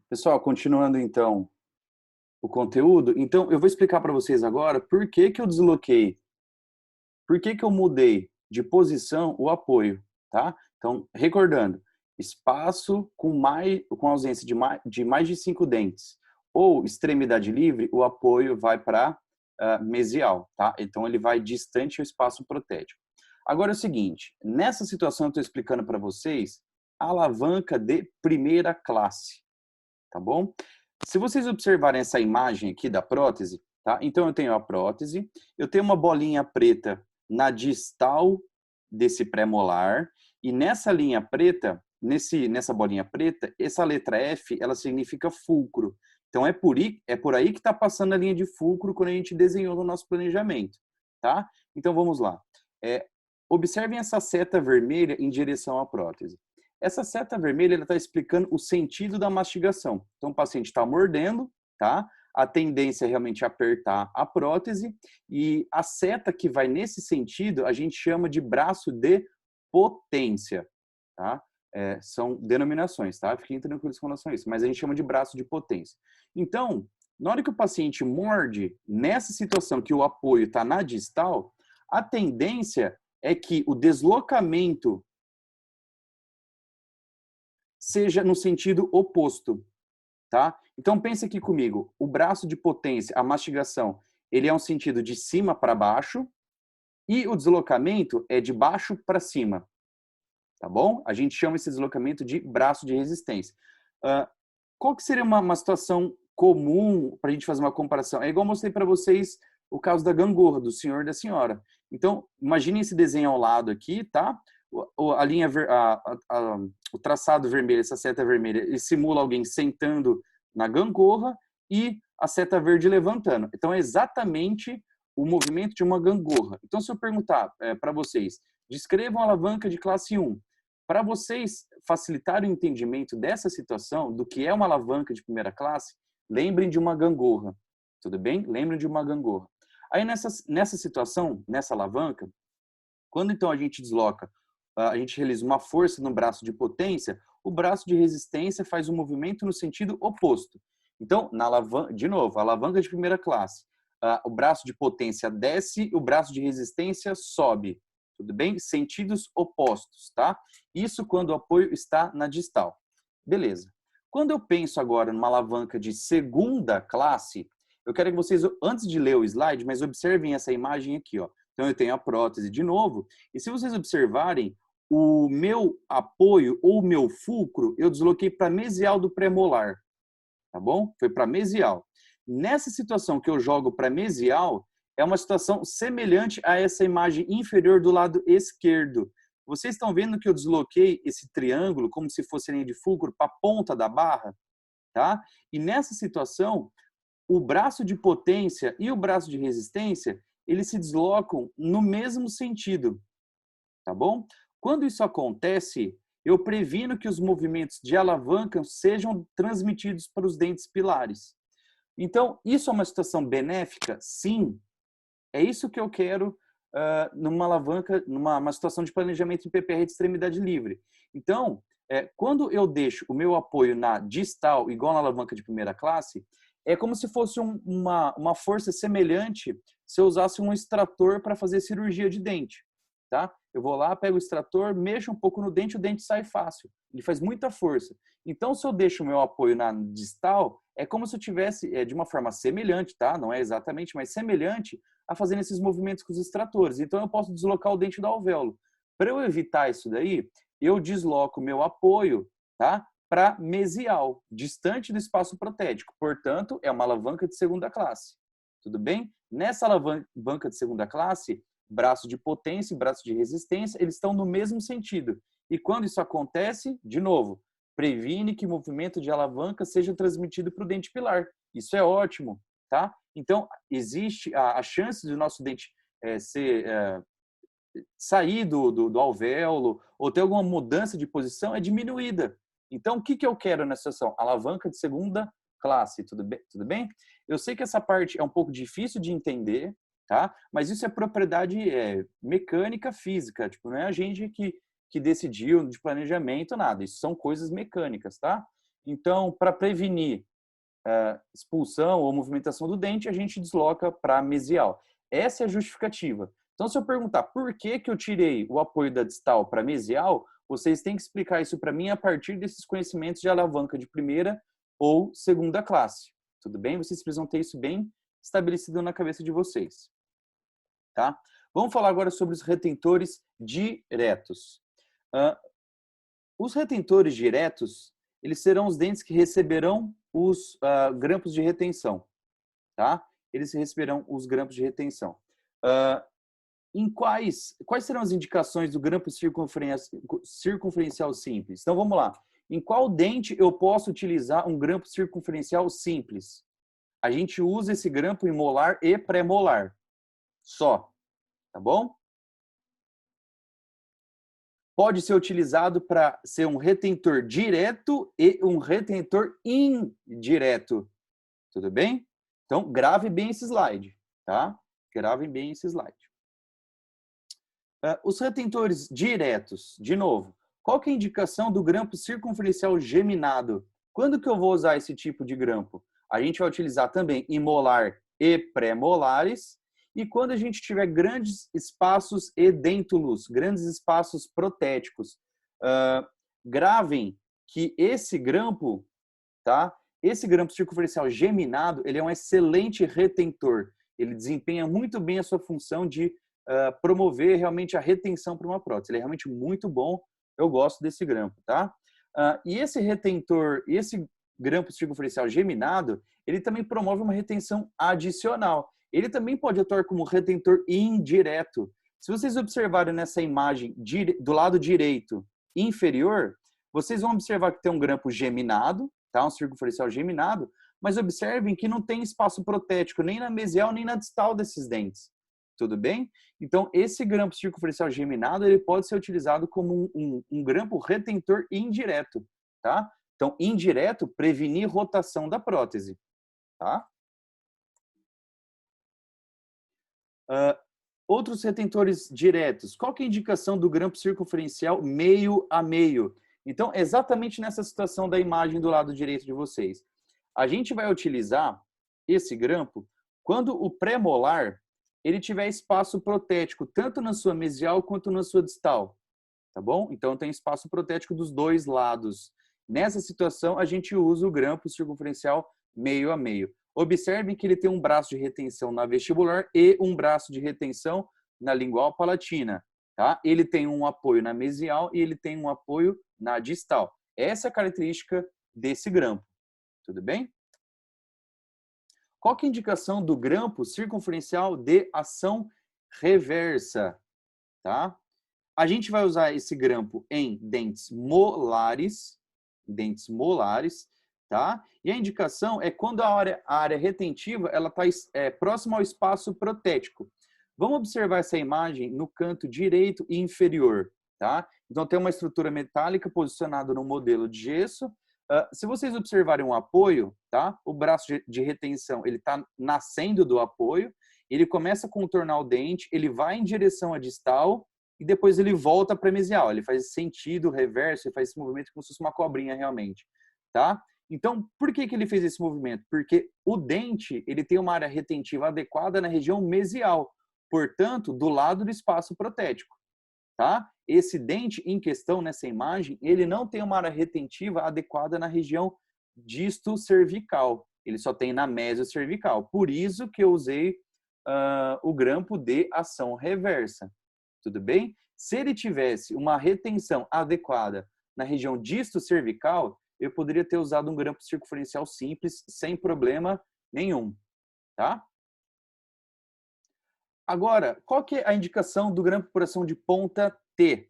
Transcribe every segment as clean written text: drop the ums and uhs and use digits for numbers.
Pessoal, continuando então o conteúdo, então eu vou explicar para vocês agora por que que eu desloquei, por que que eu mudei de posição o apoio, tá? Então, recordando, espaço com ausência de mais de 5 dentes ou extremidade livre, o apoio vai para mesial, tá? Então ele vai distante ao espaço protético. Agora é o seguinte, nessa situação eu estou explicando para vocês a alavanca de primeira classe, tá bom? Se vocês observarem essa imagem aqui da prótese, tá? Então eu tenho a prótese, eu tenho uma bolinha preta na distal desse pré-molar, e nessa linha preta, nessa bolinha preta, essa letra F, ela significa fulcro. Então é por aí que está passando a linha de fulcro quando a gente desenhou no nosso planejamento, tá? Então vamos lá. Observem essa seta vermelha em direção à prótese. Essa seta vermelha está explicando o sentido da mastigação. Então, o paciente está mordendo, tá? A tendência é realmente apertar a prótese, e a seta que vai nesse sentido, a gente chama de braço de potência, tá? São denominações, tá? Fiquem tranquilos com relação a isso, mas a gente chama de braço de potência. Então, na hora que o paciente morde, nessa situação que o apoio está na distal, a tendência é que o deslocamento seja no sentido oposto, tá? Então pense aqui comigo, o braço de potência, a mastigação, ele é um sentido de cima para baixo e o deslocamento é de baixo para cima, tá bom? A gente chama esse deslocamento de braço de resistência. Qual que seria uma situação comum para a gente fazer uma comparação? É igual eu mostrei para vocês o caso da gangorra, do senhor e da senhora. Então, imagine esse desenho ao lado aqui, tá? A linha, o traçado vermelho, essa seta vermelha, ele simula alguém sentando na gangorra e a seta verde levantando. Então, é exatamente o movimento de uma gangorra. Então, se eu perguntar para vocês, descrevam a alavanca de classe 1. Para vocês facilitarem o entendimento dessa situação, do que é uma alavanca de primeira classe, lembrem de uma gangorra, tudo bem? Lembrem de uma gangorra. Aí, nessa situação, nessa alavanca, quando então a gente desloca, a gente realiza uma força no braço de potência, o braço de resistência faz um movimento no sentido oposto. Então, de novo, a alavanca de primeira classe, o braço de potência desce, o braço de resistência sobe. Tudo bem? Sentidos opostos, tá? Isso quando o apoio está na distal. Beleza. Quando eu penso agora numa alavanca de segunda classe, eu quero que vocês, antes de ler o slide, mas observem essa imagem aqui, ó. Então eu tenho a prótese de novo, e se vocês observarem, o meu apoio ou o meu fulcro, eu desloquei para mesial do pré-molar, tá bom? Foi para mesial. Nessa situação que eu jogo para mesial, é uma situação semelhante a essa imagem inferior do lado esquerdo. Vocês estão vendo que eu desloquei esse triângulo como se fosse linha de fulcro para a ponta da barra, tá? E nessa situação, o braço de potência e o braço de resistência, eles se deslocam no mesmo sentido, tá bom? Quando isso acontece, eu previno que os movimentos de alavanca sejam transmitidos para os dentes pilares. Então, isso é uma situação benéfica? Sim. É isso que eu quero numa alavanca, numa situação de planejamento em PPR de extremidade livre. Então, quando eu deixo o meu apoio na distal, igual na alavanca de primeira classe, é como se fosse uma força semelhante se eu usasse um extrator para fazer cirurgia de dente, tá? Eu vou lá, pego o extrator, mexo um pouco no dente, o dente sai fácil. Ele faz muita força. Então, se eu deixo o meu apoio na distal, é como se eu tivesse, de uma forma semelhante, tá? Não é exatamente, mas semelhante a fazer esses movimentos com os extratores. Então, eu posso deslocar o dente do alvéolo. Para eu evitar isso daí, eu desloco o meu apoio, tá? Para mesial, distante do espaço protético. Portanto, é uma alavanca de segunda classe. Tudo bem? Nessa alavanca de segunda classe, braço de potência e braço de resistência, eles estão no mesmo sentido. E quando isso acontece, de novo, previne que o movimento de alavanca seja transmitido para o dente pilar. Isso é ótimo, tá? Então, existe a chance do nosso dente sair do alvéolo ou ter alguma mudança de posição é diminuída. Então, o que eu quero nessa situação? Alavanca de segunda classe, tudo bem? Tudo bem? Eu sei que essa parte é um pouco difícil de entender, tá? Mas isso é propriedade mecânica, física, tipo, não é a gente que decidiu de planejamento, nada. Isso são coisas mecânicas, tá? Então, para prevenir expulsão ou movimentação do dente, a gente desloca para mesial. Essa é a justificativa. Então, se eu perguntar por que que eu tirei o apoio da distal para mesial, vocês têm que explicar isso para mim a partir desses conhecimentos de alavanca de primeira ou segunda classe. Tudo bem? Vocês precisam ter isso bem estabelecido na cabeça de vocês. Tá? Vamos falar agora sobre os retentores diretos. Os retentores diretos, eles serão os dentes que receberão os grampos de retenção. Tá? Eles receberão os grampos de retenção. Quais serão as indicações do grampo circunferencial simples? Então, vamos lá. Em qual dente eu posso utilizar um grampo circunferencial simples? A gente usa esse grampo em molar e pré-molar. Só. Tá bom? Pode ser utilizado para ser um retentor direto e um retentor indireto. Tudo bem? Então, grave bem esse slide. Tá? Grave bem esse slide. Os retentores diretos, de novo, qual que é a indicação do grampo circunferencial geminado? Quando que eu vou usar esse tipo de grampo? A gente vai utilizar também em molar e pré-molares, e quando a gente tiver grandes espaços edêntulos, grandes espaços protéticos. Gravem que esse grampo, tá? Esse grampo circunferencial geminado, ele é um excelente retentor. Ele desempenha muito bem a sua função de promover realmente a retenção para uma prótese. Ele é realmente muito bom, eu gosto desse grampo, tá? E esse retentor, esse grampo circunferencial geminado, ele também promove uma retenção adicional. Ele também pode atuar como retentor indireto. Se vocês observarem nessa imagem do lado direito inferior, vocês vão observar que tem um grampo geminado, tá? Um circunferencial geminado, mas observem que não tem espaço protético nem na mesial nem na distal desses dentes. Tudo bem? Então, esse grampo circunferencial geminado, ele pode ser utilizado como um grampo retentor indireto, tá? Então, indireto, prevenir rotação da prótese, tá? Outros retentores diretos. Qual que é a indicação do grampo circunferencial meio a meio? Então, exatamente nessa situação da imagem do lado direito de vocês. A gente vai utilizar esse grampo quando o pré-molar ele tiver espaço protético, tanto na sua mesial quanto na sua distal. Tá bom? Então, tem espaço protético dos dois lados. Nessa situação, a gente usa o grampo circunferencial meio a meio. Observem que ele tem um braço de retenção na vestibular e um braço de retenção na lingual palatina. Tá? Ele tem um apoio na mesial e ele tem um apoio na distal. Essa é a característica desse grampo. Tudo bem? Qual que é a indicação do grampo circunferencial de ação reversa? Tá? A gente vai usar esse grampo em dentes molares, tá? E a indicação é quando a área retentiva ela está próxima ao espaço protético. Vamos observar essa imagem no canto direito e inferior, tá? Então tem uma estrutura metálica posicionada no modelo de gesso. Se vocês observarem um apoio, tá? O braço de retenção ele está nascendo do apoio, ele começa a contornar o dente, ele vai em direção à distal e depois ele volta para a mesial. Ele faz sentido reverso, ele faz esse movimento como se fosse uma cobrinha realmente, tá? Então, por que ele fez esse movimento? Porque o dente ele tem uma área retentiva adequada na região mesial, portanto, do lado do espaço protético, tá? Esse dente em questão nessa imagem, ele não tem uma área retentiva adequada na região disto-cervical. Ele só tem na mesio-cervical. Por isso que eu usei o grampo de ação reversa. Tudo bem? Se ele tivesse uma retenção adequada na região disto-cervical, eu poderia ter usado um grampo circunferencial simples sem problema nenhum, tá? Agora, qual que é a indicação do grampo por ação de ponta T?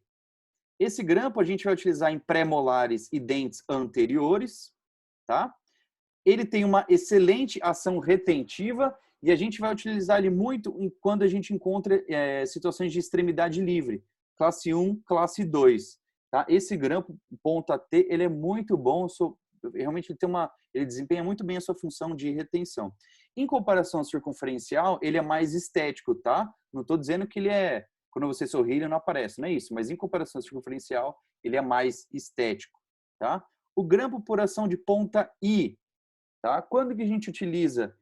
Esse grampo a gente vai utilizar em pré-molares e dentes anteriores, tá? Ele tem uma excelente ação retentiva e a gente vai utilizar ele muito quando a gente encontra situações de extremidade livre, classe 1, classe 2. Tá? Esse grampo ponta T, ele é muito bom, realmente ele desempenha muito bem a sua função de retenção. Em comparação ao circunferencial, ele é mais estético, tá? Não estou dizendo que ele quando você sorri, ele não aparece, não é isso, mas em comparação ao circunferencial, ele é mais estético, tá? O grampo por ação de ponta I, tá? Quando que a gente utiliza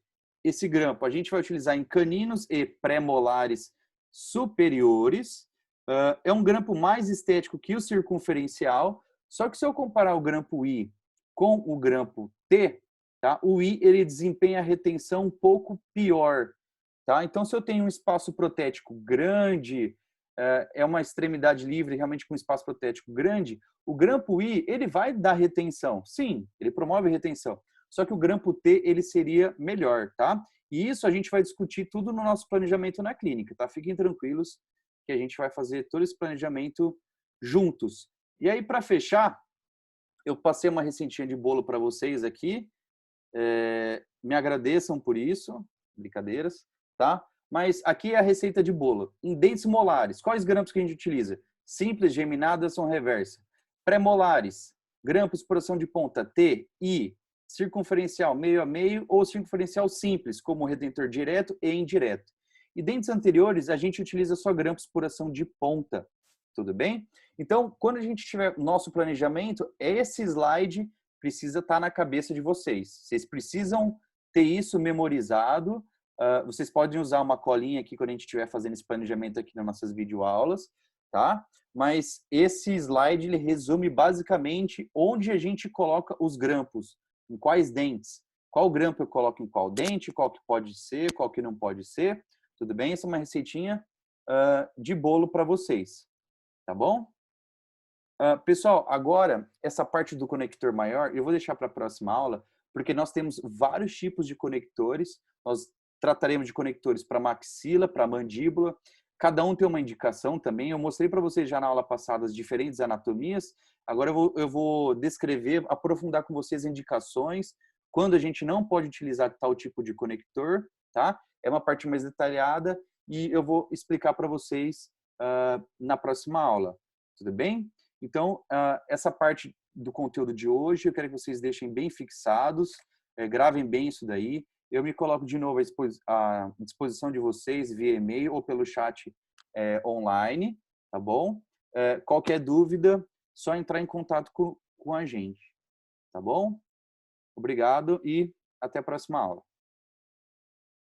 esse grampo? A gente vai utilizar em caninos e pré-molares superiores. É um grampo mais estético que o circunferencial, só que se eu comparar o grampo I com o grampo T, tá? O I ele desempenha a retenção um pouco pior, tá? Então, se eu tenho um espaço protético grande, é uma extremidade livre realmente com espaço protético grande, o grampo I ele vai dar retenção, sim, ele promove retenção, só que o grampo T ele seria melhor, tá? E isso a gente vai discutir tudo no nosso planejamento na clínica, tá? Fiquem tranquilos que a gente vai fazer todo esse planejamento juntos. E aí, para fechar, eu passei uma receitinha de bolo para vocês aqui. Me agradeçam por isso, brincadeiras, tá? Mas aqui é a receita de bolo. Em dentes molares, quais grampos que a gente utiliza? Simples, geminadas ou reversa. Pré-molares, grampos por ação de ponta T, I, circunferencial meio a meio ou circunferencial simples, como redentor direto e indireto. E dentes anteriores, a gente utiliza só grampos por ação de ponta, tudo bem? Então, quando a gente tiver nosso planejamento, esse slide precisa estar na cabeça de vocês. Vocês precisam ter isso memorizado. Vocês podem usar uma colinha aqui quando a gente estiver fazendo esse planejamento aqui nas nossas videoaulas, tá? Mas esse slide, ele resume basicamente onde a gente coloca os grampos, em quais dentes. Qual grampo eu coloco em qual dente, qual que pode ser, qual que não pode ser. Tudo bem? Essa é uma receitinha de bolo para vocês, tá bom? Pessoal, agora, essa parte do conector maior, eu vou deixar para a próxima aula, porque nós temos vários tipos de conectores. Nós trataremos de conectores para maxila, para mandíbula. Cada um tem uma indicação também. Eu mostrei para vocês já na aula passada as diferentes anatomias. Agora eu vou descrever, aprofundar com vocês indicações, quando a gente não pode utilizar tal tipo de conector, tá? É uma parte mais detalhada e eu vou explicar para vocês na próxima aula. Tudo bem? Então, essa parte do conteúdo de hoje, eu quero que vocês deixem bem fixados, gravem bem isso daí. Eu me coloco de novo à disposição de vocês via e-mail ou pelo chat online, tá bom? Qualquer dúvida, só entrar em contato com a gente, tá bom? Obrigado e até a próxima aula.